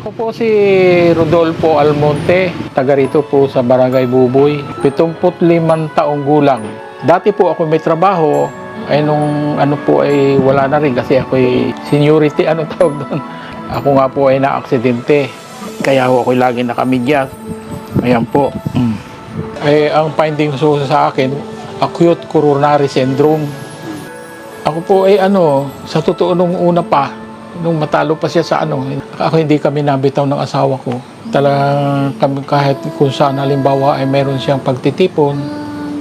Ako po si Rodolfo Almonte, taga rito po sa Barangay Buboy, 75 taong gulang. Dati po ako may trabaho, ay nung ano po ay wala na rin kasi ako ay seniority, ano tawag doon. Ako nga po ay na-aksidente, kaya ako lagi nakamidyas. Ayan po. Eh, ang findings po sa akin, acute coronary syndrome. Ako po ay sa totoo nung una pa, nung matalo pa siya sa ako hindi kami nabitaw ng asawa ko. Talagang kami kahit kung saan halimbawa ay meron siyang pagtitipon,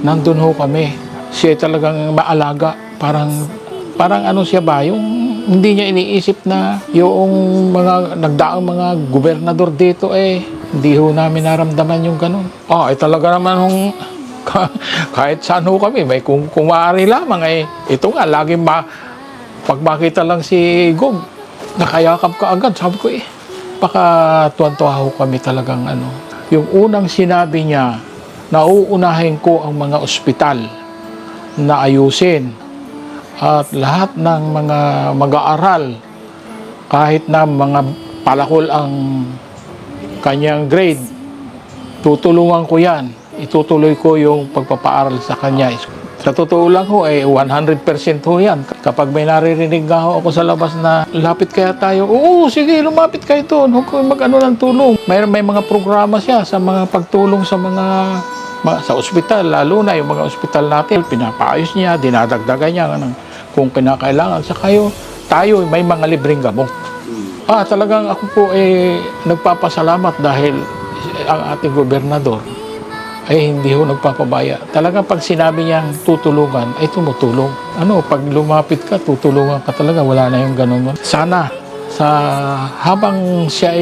nandun ho kami. Siya ay talagang maalaga. Parang siya ba, yung hindi niya iniisip na yung mga nagdaang mga gobernador dito hindi ho namin naramdaman yung ganun. Ay talaga naman kahit saan ho kami, may kung maaari lamang ito nga, laging pag makita lang si Gob, nakayakap ka agad. Sabi ko baka tuwan-tuwa ho kami talagang Yung unang sinabi niya, nauunahin ko ang mga ospital na ayusin at lahat ng mga mag-aaral, kahit na mga palakol ang kanyang grade, tutulungan ko yan. Itutuloy ko yung pagpapaaral sa kanya. Sa totoo lang ho, 100% ho yan. Kapag may naririnig nga ho ako sa labas na lapit kaya tayo, oo, sige, lumapit kayo doon. Huwag kayo ng tulong. May mga programa siya sa mga pagtulong sa sa ospital, lalo na yung mga ospital natin. Pinapaayos niya, dinadagdagan niya kung kinakailangan. Sa tayo may mga libreng gamot. Talagang ako po nagpapasalamat dahil ang ating gobernador hindi ho nagpapabaya. Talagang pag sinabi niyang tutulungan, ay tumutulong. Pag lumapit ka, tutulungan ka talaga. Wala na yung ganun. Sana, habang siya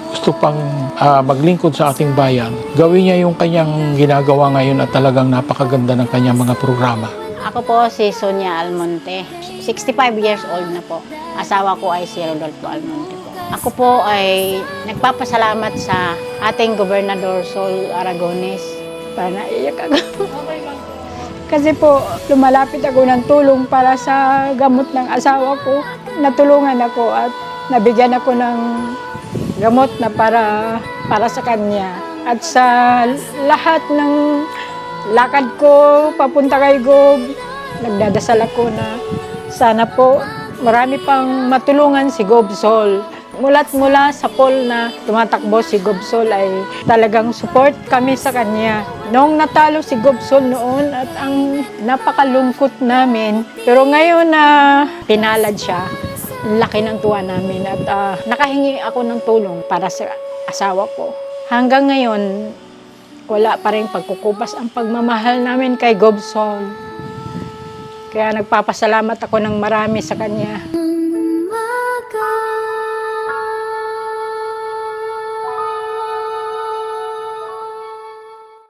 gusto pang maglingkod sa ating bayan, gawin niya yung kanyang ginagawa ngayon at talagang napakaganda ng kanyang mga programa. Ako po si Sonia Almonte. 65 years old na po. Asawa ko ay si Rodolfo Almonte po. Ako po ay nagpapasalamat sa ating Gobernador Sol Aragones. Para naiyak ako. Kasi po, lumalapit ako ng tulong para sa gamot ng asawa ko. Natulungan ako at nabigyan ako ng gamot na para sa kanya. At sa lahat ng lakad ko papunta kay Gob, nagdadasal ako na sana po marami pang matulungan si Gob Sol. Mula sa poll na tumatakbo si Gob Sol ay talagang support kami sa kanya. Noong natalo si Gob Sol noon at ang napakalungkot namin, pero ngayon na pinalad siya, laki ng tuwa namin at nakahingi ako ng tulong para sa asawa ko. Hanggang ngayon, wala pa rin pagkukupas ang pagmamahal namin kay Gob Sol. Kaya nagpapasalamat ako ng marami sa kanya.